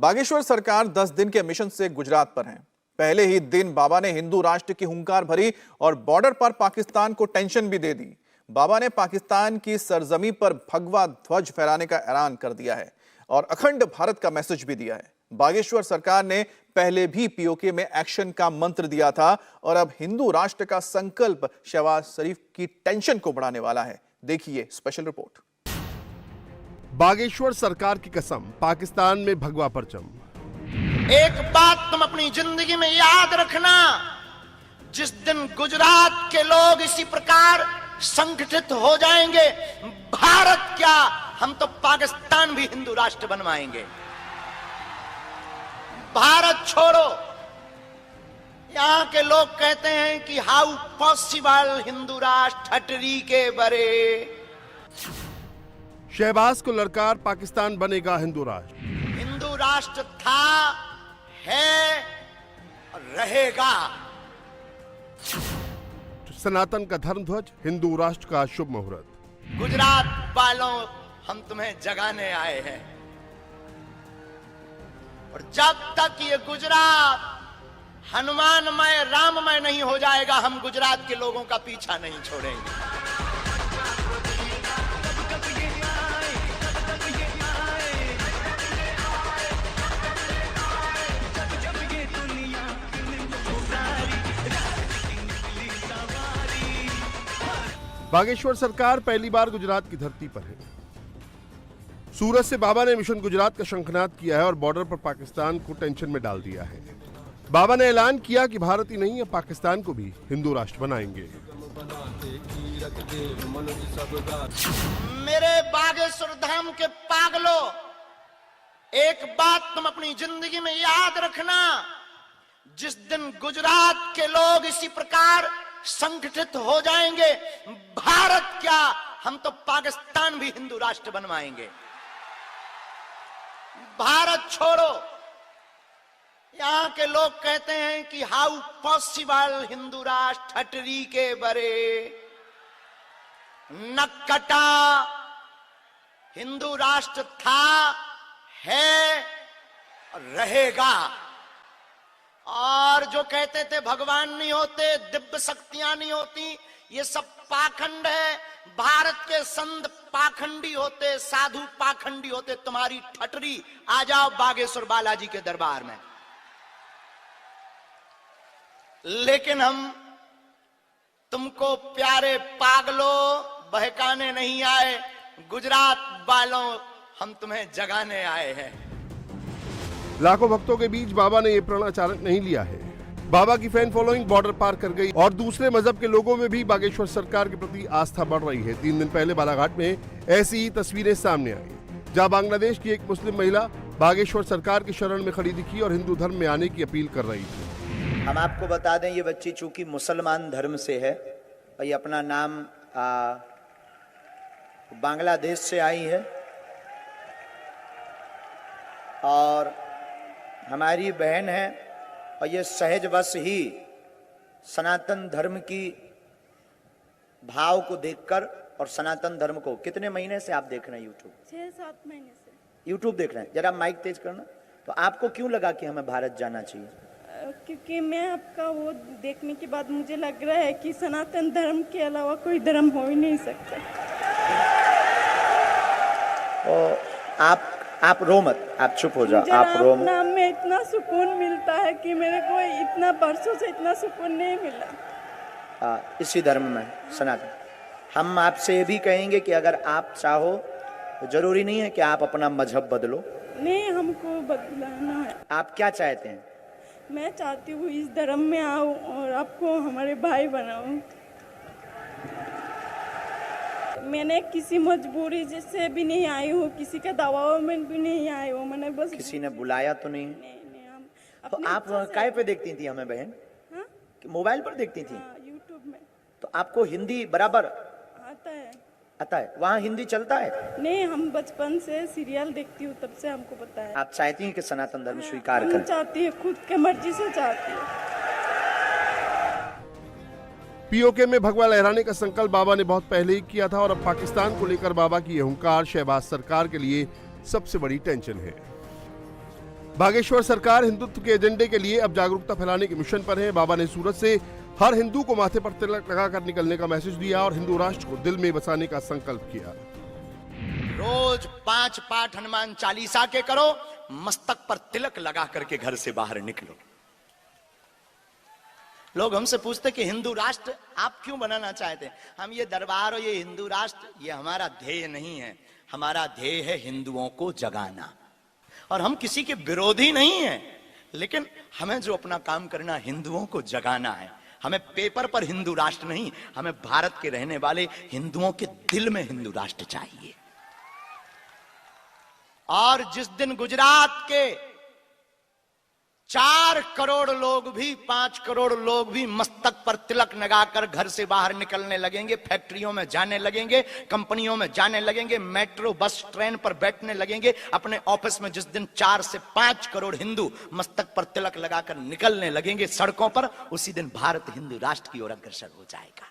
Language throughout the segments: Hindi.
बागेश्वर सरकार 10 दिन के मिशन से गुजरात पर है। पहले ही दिन बाबा ने हिंदू राष्ट्र की हुंकार भरी और बॉर्डर पर पाकिस्तान को टेंशन भी दे दी। बाबा ने पाकिस्तान की सरजमी पर भगवा ध्वज फहराने का ऐलान कर दिया है और अखंड भारत का मैसेज भी दिया है। बागेश्वर सरकार ने पहले भी पीओके में एक्शन का मंत्र दिया था और अब हिंदू राष्ट्र का संकल्प शहबाज शरीफ की टेंशन को बढ़ाने वाला है। देखिए स्पेशल रिपोर्ट। बागेश्वर सरकार की कसम, पाकिस्तान में भगवा परचम। एक बात तुम अपनी जिंदगी में याद रखना, जिस दिन गुजरात के लोग इसी प्रकार संगठित हो जाएंगे, भारत क्या हम तो पाकिस्तान भी हिंदू राष्ट्र बनवाएंगे। भारत छोड़ो। यहां के लोग कहते हैं कि हाउ पॉसिबल हिंदू राष्ट्र ठटरी के बरे। शहबाज को ललकार, पाकिस्तान बनेगा हिंदू राष्ट्र। हिंदू राष्ट्र था, है और रहेगा। सनातन का धर्म ध्वज, हिंदू राष्ट्र का शुभ मुहूर्त। गुजरात वालों, हम तुम्हें जगाने आए हैं और जब तक ये गुजरात हनुमानमय राममय नहीं हो जाएगा, हम गुजरात के लोगों का पीछा नहीं छोड़ेंगे। बागेश्वर सरकार पहली बार गुजरात की धरती पर है। सूरत से बाबा ने मिशन गुजरात का शंखनाद किया है और बॉर्डर पर पाकिस्तान को टेंशन में डाल दिया है। बाबा ने ऐलान किया कि भारत ही नहीं है, पाकिस्तान को भी हिंदू राष्ट्र बनाएंगे। मेरे बागेश्वर धाम के पागलों, एक बात तुम अपनी जिंदगी में याद रखना, जिस दिन गुजरात के लोग इसी प्रकार संगठित हो जाएंगे, भारत क्या हम तो पाकिस्तान भी हिंदू राष्ट्र बनवाएंगे। भारत छोड़ो। यहां के लोग कहते हैं कि हाउ पॉसिबल हिंदू राष्ट्र ठटरी के बरे। नक्कटा हिंदू राष्ट्र था, है और रहेगा। और जो कहते थे भगवान नहीं होते, दिव्य शक्तियां नहीं होती, ये सब पाखंड है। भारत के संत पाखंडी होते, साधु पाखंडी होते, तुम्हारी ठटरी। आ जाओ बागेश्वर बालाजी के दरबार में। लेकिन हम तुमको प्यारे पागलों बहकाने नहीं आए, गुजरात वालों, हम तुम्हें जगाने आए हैं। लाखों भक्तों के बीच बाबा ने यह प्रण अचानक नहीं लिया है। बाबा की फैन फॉलोइंग बॉर्डर पार कर गई और दूसरे मजहब के लोगों में भी बागेश्वर सरकार के प्रति आस्था बढ़ रही है। 3 दिन पहले बालाघाट में ऐसी ही तस्वीरें सामने आई, जहां बांग्लादेश की एक मुस्लिम महिला बागेश्वर सरकार की शरण में खड़ी दिखी और हिंदू धर्म में आने की अपील कर रही थी। हम आपको बता दें, ये बच्ची चूंकि मुसलमान धर्म से है और ये अपना नाम बांग्लादेश से आई है और हमारी बहन है और ये सहजवश ही सनातन धर्म की भाव को देखकर और सनातन धर्म को कितने महीने से आप देख रहे हैं यूट्यूब? 6-7 महीने से यूट्यूब देख रहे हैं। जरा माइक तेज करना। तो आपको क्यों लगा कि हमें भारत जाना चाहिए? क्योंकि मैं आपका वो देखने के बाद मुझे लग रहा है कि सनातन धर्म के अलावा कोई धर्म हो ही नहीं सकता। और आप रो मत, आप चुप हो जाओ, आप रो मत। नाम में इतना सुकून मिलता है कि मेरे को इतना बरसों से इतना सुकून नहीं मिला। इसी धर्म में सनातन। हम आपसे ये भी कहेंगे कि अगर आप चाहो तो जरूरी नहीं है कि आप अपना मजहब बदलो। नहीं, हमको बदलाना है। आप क्या चाहते हैं? मैं चाहती हूँ इस धर्म में आऊँ और आपको हमारे भाई बनाऊँ। मैंने किसी मजबूरी से भी नहीं आई हूँ, किसी का दबाव में भी नहीं आई हूँ। मैंने बस किसी ने बुलाया तो नहीं? नहीं, हम तो आप काय पे देखती थी हमें बहन? हाँ? मोबाइल पर देखती थी? यूट्यूब में। तो आपको हिंदी बराबर आता है? आता है? वहाँ हिंदी चलता है? नहीं, हम बचपन से सीरियल देखती हूँ, तब से हमको पता है। आप चाहती हैं कि सनातन धर्म स्वीकार हम करें? चाहती है, खुद के मर्जी से चाहती है। पीओके में भगवा लहराने का संकल्प बाबा ने बहुत पहले ही किया था और अब पाकिस्तान को लेकर बाबा की यह हुंकार शहबाज सरकार के लिए सबसे बड़ी टेंशन है। बागेश्वर सरकार हिंदुत्व के एजेंडे के लिए अब जागरूकता फैलाने के मिशन पर है। बाबा ने सूरत से हर हिंदू को माथे पर तिलक लगाकर निकलने का मैसेज दिया और हिंदू राष्ट्र को दिल में बसाने का संकल्प किया। रोज 5 पाठ हनुमान चालीसा के करो, मस्तक पर तिलक लगा करके घर से बाहर निकलो। लोग हमसे पूछते कि हिंदू राष्ट्र आप क्यों बनाना चाहते हैं? हम ये दरबार और ये हिंदू राष्ट्र ये हमारा ध्येय नहीं है। हमारा ध्येय है हिंदुओं को जगाना। और हम किसी के विरोधी नहीं हैं, लेकिन हमें जो अपना काम करना हिंदुओं को जगाना है। हमें पेपर पर हिंदू राष्ट्र नहीं, हमें भारत के रहने वाले हिंदुओं के दिल में हिंदू राष्ट्र चाहिए। और जिस दिन गुजरात के 4 करोड़ लोग भी 5 करोड़ लोग भी मस्तक पर तिलक लगाकर घर से बाहर निकलने लगेंगे, फैक्ट्रियों में जाने लगेंगे, कंपनियों में जाने लगेंगे, मेट्रो बस ट्रेन पर बैठने लगेंगे, अपने ऑफिस में जिस दिन 4 से 5 करोड़ हिंदू मस्तक पर तिलक लगाकर निकलने लगेंगे सड़कों पर, उसी दिन भारत हिंदू राष्ट्र की ओर अग्रसर हो जाएगा।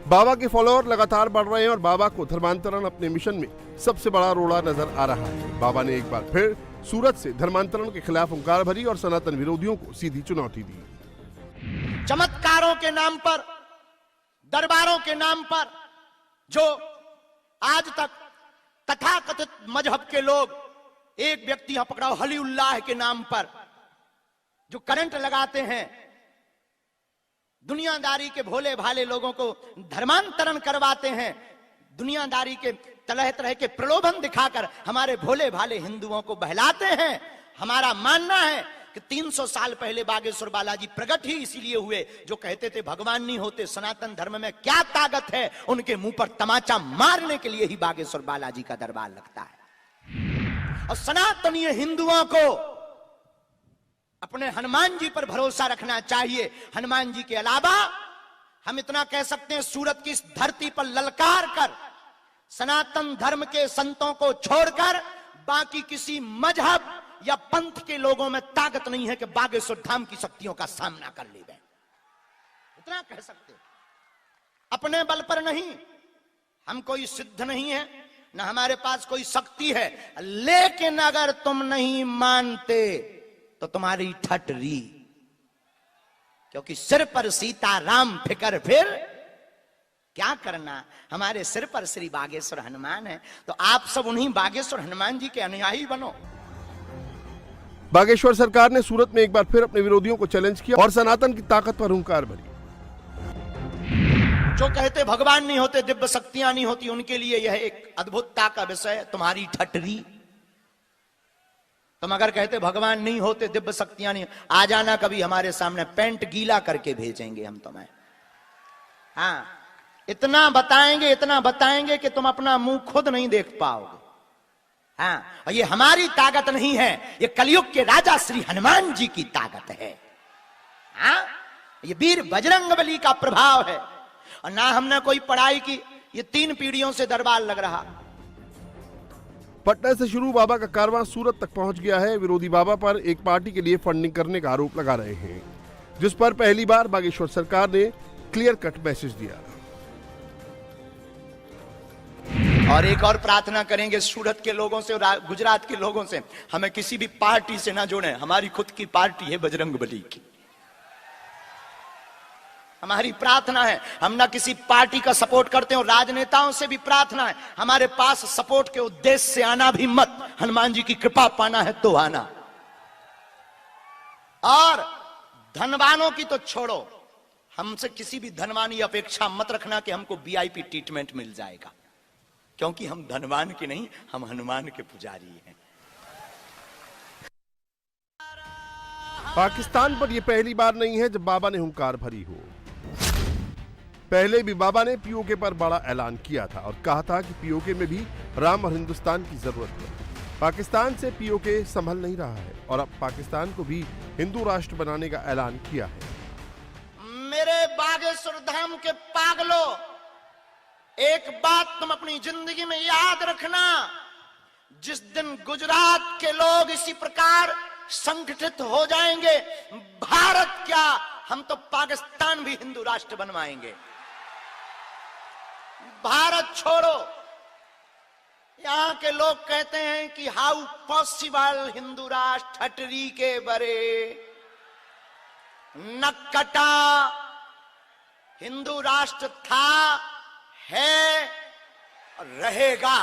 बाबा के फॉलोअर लगातार बढ़ रहे हैं और बाबा को धर्मांतरण अपने मिशन में सबसे बड़ा रोड़ा नजर आ रहा है। बाबा ने एक बार फिर सूरत से धर्मांतरण के खिलाफ हुंकार भरी और सनातन विरोधियों को सीधी चुनौती दी। चमत्कारों के नाम पर, दरबारों के नाम पर जो आज तक तथाकथित मजहब के लोग, एक व्यक्ति यहां पकड़ाओ हलीउल्लाह के नाम पर जो करंट लगाते हैं, दुनियादारी के भोले भाले लोगों को धर्मांतरण करवाते हैं, दुनियादारी के तरह तरह के प्रलोभन दिखाकर हमारे भोले भाले हिंदुओं को बहलाते हैं। हमारा मानना है कि 300 साल पहले बागेश्वर बालाजी प्रकट ही इसीलिए हुए जो कहते थे भगवान नहीं होते, सनातन धर्म में क्या ताकत है। उनके मुंह पर तमाचा मारने के लिए ही बागेश्वर बालाजी का दरबार लगता है। और सनातनीय हिंदुओं को अपने हनुमान जी पर भरोसा रखना चाहिए। हनुमान जी के अलावा हम इतना कह सकते हैं, सूरत की इस धरती पर ललकार कर सनातन धर्म के संतों को छोड़कर बाकी किसी मजहब या पंथ के लोगों में ताकत नहीं है कि बागेश्वर धाम की शक्तियों का सामना कर ले। इतना कह सकते, अपने बल पर नहीं, हम कोई सिद्ध नहीं है, न हमारे पास कोई शक्ति है, लेकिन अगर तुम नहीं मानते तो तुम्हारी ठटरी, क्योंकि सिर पर सीताराम फिकर फिर क्या करना। हमारे सिर पर श्री बागेश्वर हनुमान है, तो आप सब उन्हीं बागेश्वर हनुमान जी के अनुयायी बनो। बागेश्वर सरकार ने सूरत में एक बार फिर अपने विरोधियों को चैलेंज किया और सनातन की ताकत पर हुंकार भरी। जो कहते भगवान नहीं होते, दिव्य शक्तियां नहीं होती, उनके लिए यह एक अद्भुतता का विषय है। तुम्हारी ठटरी, तुम अगर कहते भगवान नहीं होते, दिव्य शक्तियां नहीं, आ जाना कभी हमारे सामने, पेंट गीला करके भेजेंगे हम तुम्हें। हाँ, इतना बताएंगे कि तुम अपना मुंह खुद नहीं देख पाओगे। हाँ, और ये हमारी ताकत नहीं है, ये कलयुग के राजा श्री हनुमान जी की ताकत है। हाँ, ये वीर बजरंगबली का प्रभाव है। और ना हमने कोई पढ़ाई की, ये 3 पीढ़ियों से दरबार लग रहा। पटना से शुरू बाबा का कारवां सूरत तक पहुंच गया है। विरोधी बाबा पर एक पार्टी के लिए फंडिंग करने का आरोप लगा रहे हैं, जिस पर पहली बार बागेश्वर सरकार ने क्लियर कट मैसेज दिया। और एक और प्रार्थना करेंगे सूरत के लोगों से और गुजरात के लोगों से, हमें किसी भी पार्टी से ना जोड़ें। हमारी खुद की पार्टी है बजरंगबली की। हमारी प्रार्थना है, हम ना किसी पार्टी का सपोर्ट करते हैं, और राजनेताओं से भी प्रार्थना है, हमारे पास सपोर्ट के उद्देश्य से आना भी मत। हनुमान जी की कृपा पाना है तो आना। और धनवानों की तो छोड़ो, हमसे किसी भी धनवान की अपेक्षा मत रखना कि हमको वीआईपी ट्रीटमेंट मिल जाएगा, क्योंकि हम धनवान के नहीं, हम हनुमान के पुजारी हैं। पाकिस्तान पर यह पहली बार नहीं है जब बाबा ने हुंकार भरी हो। पहले भी बाबा ने पीओके पर बड़ा ऐलान किया था और कहा था कि पीओके में भी राम और हिंदुस्तान की जरूरत है। पाकिस्तान से पीओके संभल नहीं रहा है और अब पाकिस्तान को भी हिंदू राष्ट्र बनाने का ऐलान किया है। मेरे बागेश्वर धाम के पागलों, एक बात तुम अपनी जिंदगी में याद रखना, जिस दिन गुजरात के लोग इसी प्रकार संगठित हो जाएंगे, भारत क्या, हम तो पाकिस्तान भी हिंदू राष्ट्र बनवाएंगे। भारत छोड़ो, यहाँ के लोग कहते हैं कि हाउ पॉसिबल हिंदू राष्ट्र ठटरी के बरे न कटा। हिंदू राष्ट्र था, है और रहेगा।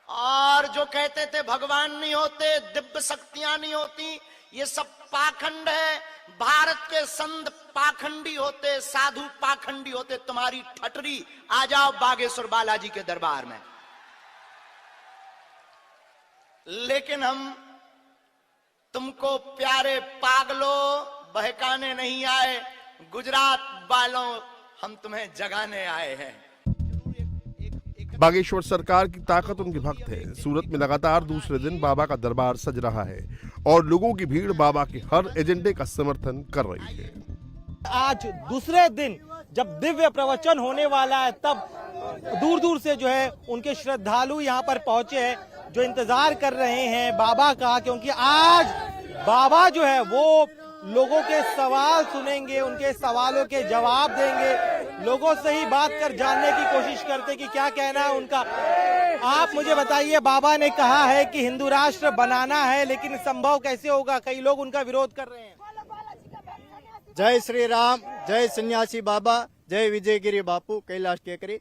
और जो कहते थे भगवान नहीं होते, दिव्य शक्तियां नहीं होती, ये सब पाखंड है। भारत के संत पाखंडी होते, साधु पाखंडी होते। तुम्हारी ठटरी आ जाओ बागेश्वर बालाजी के दरबार में। लेकिन हम तुमको प्यारे पागलों बहकाने नहीं आए, गुजरात वालों हम तुम्हें जगाने आए हैं। बागेश्वर सरकार की ताकत उनके भक्त है। सूरत में लगातार दूसरे दिन बाबा का दरबार सज रहा है और लोगों की भीड़ बाबा के हर एजेंडे का समर्थन कर रही है। आज दूसरे दिन जब दिव्य प्रवचन होने वाला है, तब दूर दूर से जो है उनके श्रद्धालु यहाँ पर पहुंचे हैं, जो इंतजार कर रहे हैं बाबा का, क्योंकि आज बाबा जो है वो लोगों के सवाल सुनेंगे, उनके सवालों के जवाब देंगे, लोगों से ही बात कर जानने की कोशिश करते कि क्या कहना है उनका। आप मुझे बताइए, बाबा ने कहा है कि हिंदू राष्ट्र बनाना है, लेकिन संभव कैसे होगा? कई लोग उनका विरोध कर रहे हैं। जय श्री राम, जय सन्यासी बाबा, जय विजयगिरी बापू, कैलाश टेकरी।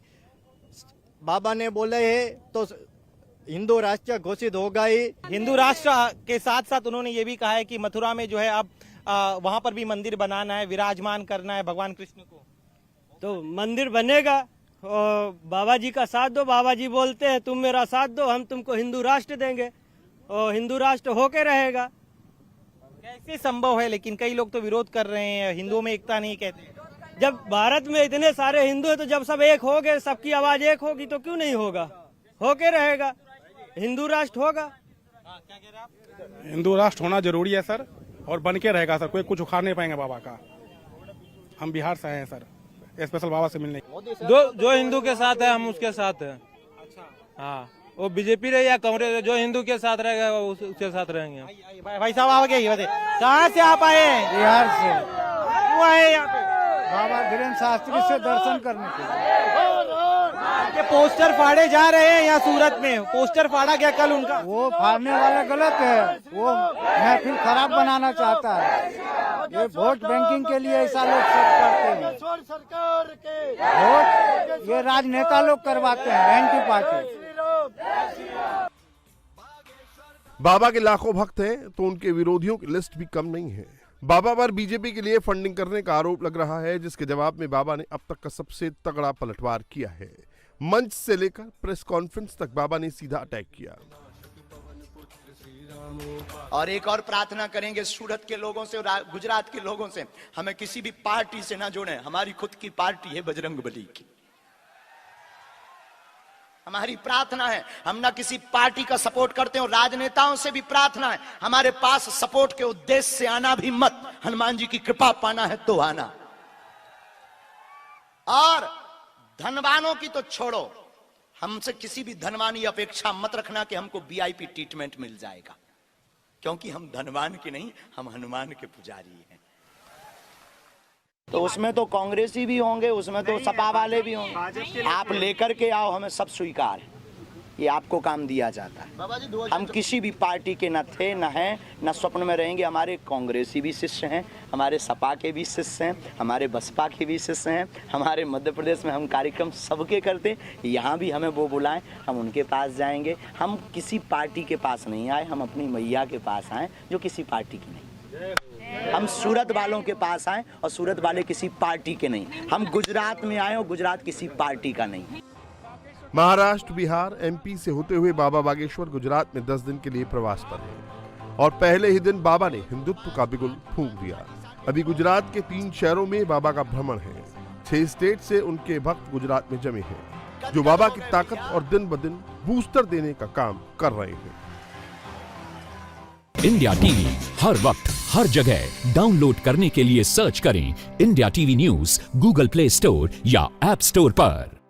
बाबा ने बोले है तो हिंदू राष्ट्र घोषित होगा ही। हिंदू राष्ट्र के साथ साथ उन्होंने ये भी कहा है कि मथुरा में जो है अब वहां पर भी मंदिर बनाना है, विराजमान करना है भगवान कृष्ण को। तो मंदिर बनेगा और बाबा जी का साथ दो। बाबा जी बोलते हैं तुम मेरा साथ दो, हम तुमको हिंदू राष्ट्र देंगे और हिंदू राष्ट्र होके रहेगा। कैसे संभव है? लेकिन कई लोग तो विरोध कर रहे हैं, हिंदुओं में एकता नहीं कहते। जब भारत में इतने सारे हिंदू है तो जब सब एक हो गए, सबकी आवाज एक होगी तो क्यों नहीं होगा? होके रहेगा, हिंदू राष्ट्र होगा। हिंदू राष्ट्र होना जरूरी है सर, और बन के रहेगा सर। कोई कुछ उखाड़ नहीं पाएंगे बाबा का। हम बिहार से आए हैं सर, स्पेशल बाबा से मिलने। जो हिंदू के साथ है हम उसके साथ है। हाँ, वो बीजेपी रहे या कांग्रेस, जो हिंदू के साथ रहेगा वो उसके साथ रहेंगे। भाई साहब आ गए, कहाँ से आप आए? बिहार से। क्यों आए यहाँ पे? बाबा धीरेन्द्र शास्त्री से दर्शन करने के लिए। ये पोस्टर फाड़े जा रहे हैं यहाँ सूरत में, पोस्टर फाड़ा गया कल उनका। वो फाड़ने वाला गलत है, वो महफिल खराब बनाना चाहता है। ये वोट बैंकिंग के लिए ऐसा लोग सब करते हैं। वोट ये राजनेता लोग करवाते हैं, एंटी पार्टी। बाबा के लाखों भक्त हैं तो उनके विरोधियों की लिस्ट भी कम नहीं है। बाबा पर बीजेपी के लिए फंडिंग करने का आरोप लग रहा है, जिसके जवाब में बाबा ने अब तक का सबसे तगड़ा पलटवार किया है। मंच से लेकर प्रेस कॉन्फ्रेंस तक बाबा ने सीधा अटैक किया। और एक और प्रार्थना करेंगे सूरत के लोगों से और गुजरात के लोगों से, हमें किसी भी पार्टी से ना जोड़ें। हमारी खुद की पार्टी है बजरंगबली की। हमारी प्रार्थना है, हम ना किसी पार्टी का सपोर्ट करते हैं। और राजनेताओं से भी प्रार्थना है, हमारे पास सपोर्ट के उद्देश्य से आना भी मत। हनुमान जी की कृपा पाना है तो आना। और धनवानों की तो छोड़ो, हमसे किसी भी धनवानी अपेक्षा मत रखना कि हमको वीआईपी ट्रीटमेंट मिल जाएगा, क्योंकि हम धनवान के नहीं, हम हनुमान के पुजारी हैं। तो उसमें तो कांग्रेसी भी होंगे, उसमें तो सपा वाले भी होंगे। आप लेकर के आओ, हमें सब स्वीकार है। ये आपको काम दिया जाता है। हम किसी भी पार्टी के न थे, न हैं, न स्वप्न में रहेंगे। हमारे कांग्रेसी भी शिष्य हैं, हमारे सपा के भी शिष्य हैं, हमारे बसपा के भी शिष्य हैं। हमारे मध्य प्रदेश में हम कार्यक्रम सबके करते, यहाँ भी हमें वो बुलाएं, हम उनके पास जाएंगे। हम किसी पार्टी के पास नहीं आए, हम अपनी मैया के पास आए, जो किसी पार्टी की नहीं। हम सूरत वालों के पास आए और सूरत वाले किसी पार्टी के नहीं। हम गुजरात में आए और गुजरात किसी पार्टी का नहीं। महाराष्ट्र, बिहार, एमपी से होते हुए बाबा बागेश्वर गुजरात में 10 दिन के लिए प्रवास पर हैं और पहले ही दिन बाबा ने हिंदुत्व का बिगुल फूंक दिया। अभी गुजरात के 3 शहरों में बाबा का भ्रमण है। 6 स्टेट से उनके भक्त गुजरात में जमे हैं, जो बाबा की ताकत और दिन ब दिन बूस्टर देने का काम कर रहे हैं। इंडिया टीवी हर वक्त हर जगह डाउनलोड करने के लिए सर्च करें India TV news Google play store या ऐप स्टोर पर।